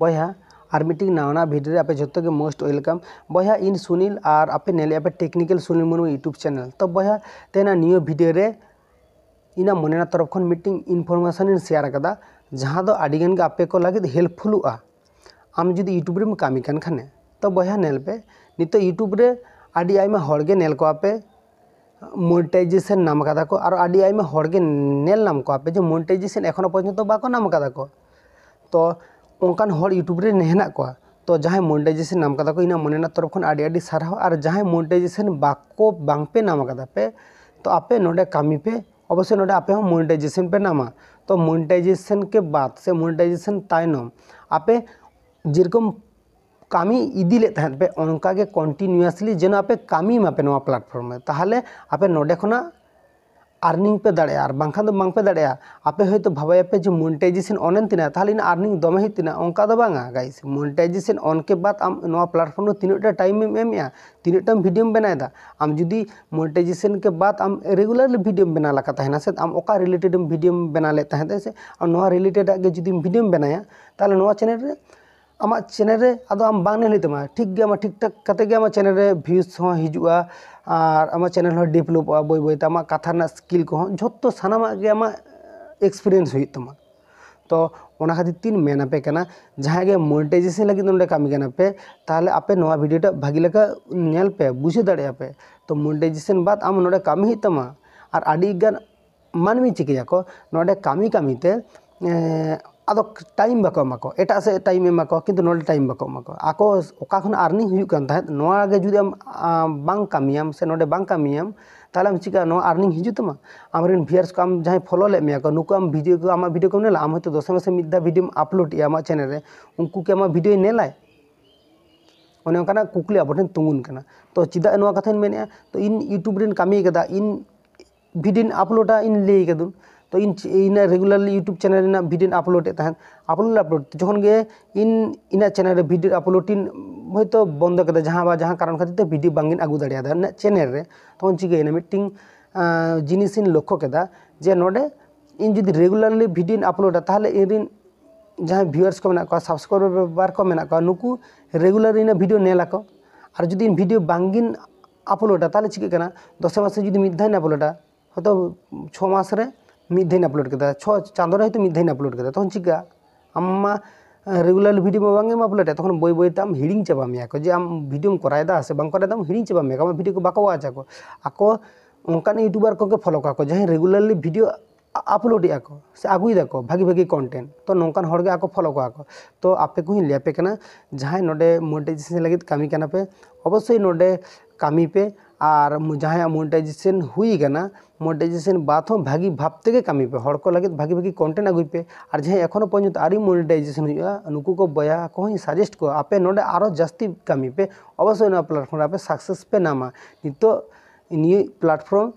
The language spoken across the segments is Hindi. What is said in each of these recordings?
बया और मीटिंग नावना भिडियो आपे जो के मोस्ट वेलकम बया इन सुनील और आपे नेले आपे technical Sunil Murmu YouTube channel. तो बया तेना नियो भिडियो रे इना मनेना तरफ खन मीटिंग इनफरमेशन इन शेयर कदा जहाँ दो आडिगन के आपे को लगे हेल्पफुलुआ आम जुदी यूट्यूब रे कामी कान खाने। तो बया नेल पे नितो यूट्यूब रे आडी आइमा हड़गे नेल को आपे मोनेटाइजेशन नाम कदा को और आडी आइमा हड़गे नेल नाम को आपे जो मोनेटाइजेशन एखोनो पर्यन्त बाको नाम कदा को। तो ओंकान हर यूट्यूब रे हेना को तो जहाँ मोनेटाइजेशन नाम कदा को इना मनेना तरफ खन आडी आडी साराव और जहाँ मोनेटाइजेशन बाको बांग पे नाम कदा पे तो आपे नोडे कामी पे अवश्य नोडे आपे हम मोनेटाइजेशन पे नामा। तो मोनेटाइजेशन के बाद से मोनेटाइजेशन तायनम आपे जेरकम कामी इदी ले तहत पे उनका के कंटिन्यूअसली जेन आपे कामी मापे नवा प्लेटफॉर्म में ताहले आपे नोडे खना आर्निंग पे दाड़े और बांखान दो बांग पे दाड़े आपे होय तो भाबाय पे जो मोनेटाइजेशन ऑन तिना ताहले इन आर्निंग दमे ही तिना उनका दो बांगा गाइस। मोनेटाइजेशन ऑन के बाद आम नवा प्लेटफॉर्म में तीनटा टाइम में एमया तीनटा वीडियो बनाएदा आम जुदी मोनेटाइजेशन के बाद आम रेगुलरली वीडियो बना लगा तहना से आम ओका रिलेटेड वीडियो बना ले तहते से और नवा रिलेटेड के जुदी वीडियो बनाया ताहले नवा चैनल रे आमा चैनल रे आदो आम बांग नेल तमा ठीक गया आमा ठीक ठाक कते गया आमा चैनल रे व्यूज हो हिजुआ और आमा चैनल हो डेवलपआ बय बय आमा कथा ना स्किल को झोत्तो सानामा गे आमा एक्सपीरियंस हुई तमा। तो ओना खातिर तीन मेना पे कना जहाँ गे मोनेटाइजेशन लगी नोंडे कामी कना पे ताहले आपे नवा वीडियोटा भागी लेका नेल पे बुझे दाड़े पे तो मोनेटाइजेशन बाद आम नोंडे कामी ही तमा और आडी गान मानमी चिकिया को नोंडे कामी कामीते आदो टाइम बाको एमाको एटा से टाइम एमाको किंतु नोडे टाइम बाको एमाको आको ओका खन आर्निंग हुई कान तहत नोआ गे जुदी आम बांग कामियाम से नोडे बांग कामियाम ताहले आम चिका नोआ आर्निंग हिजु तमा आमरेन भियर्स को आम जहाँ फॉलो ले मेया को नुको आम वीडियो को आमा वीडियो को नेला आम हयतो दस मासे मिद्दा वीडियो अपलोड या आमा चैनल रे उनकू के आमा वीडियो नेलाय ओने ओंकाना कुकली आबोठेन तुंगुन कना। तो चिदा नोआ कथान मेनेया तो इन यूट्यूब रेन कामी कदा इन वीडियो अपलोडा इन ले कदुन तो इन रेगुलरली यूट्यूब चैनल ना वीडियो अपलोड तहन अपलोड जखन गे इन चैनल रे वीडियो अपलोड इन हयतो बंद कदा जहाँ कारण खातिर ते वीडियो बांगिन आगु दाड़िया चैनल रे तखन चिकायना मिटिंग जिनिस इन लक्ष्य केदा जे नोडे इन जुदी रेगुलरली वीडियो अपलोडा ताहले इन जहाँ व्यूअर्स को मेना को सब्सक्राइबर को मेना को नुकु रेगुलर इन वीडियो नेला को और जुदी इन वीडियो बांगिन अपलोडा ताहले चिकायना 10 मासे जुदी मिद धाइन अपलोडा हयतो 6 मास रे मिद धाइन अपलोड केदा 6 चांदो रे हयतो मिद धाइन अपलोड केदा तखन चिका आम्मा रेगुलर वीडियो बांगे अपलोड तखन बय बय आम हिड़िंग चाबा मेया को जे आम वीडियो करायदा से बांग करायदा हिड़िंग चाबा मेया वीडियो को बाको वाचा को आको उनकान यूट्यूबर को फॉलो का जहाँ रेगुलरली वीडियो अपलोड को से आगुदा को भागी भागी कंटेंट तो नौकान हड़गे आको फॉलो को तो आपे को ही लेपे कना जहाँ नोडे मोनेटाइजेशन लगे कामी कना पे अवश्य नोडे कामी पे और जहाँ मोनेटाइजेशन हुई कना मोनेटाइजेशन बात हो भागी भावते के कामी पे हड़ को लगे भागी भागी कंटेंट आगुई पे और जहाँ एखोनो पर्यन्त आरी मोनेटाइजेशन हुआ नुकु को बया को ही सजेस्ट को आपे नोडे आरो जास्ती कामी पे अवश्य ना प्लेटफॉर्म आपे सक्सेस पे नामा नितो निये platform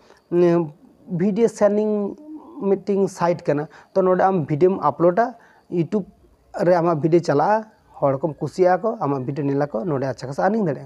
video sharing meeting site कना तो नोडे आम वीडियो अपलोडा यूट्यूब रे आमा वीडियो चला हड़ को कुसिया को आमा वीडियो नेला को नोडे अच्छा खासा अर्निंग दाड़े।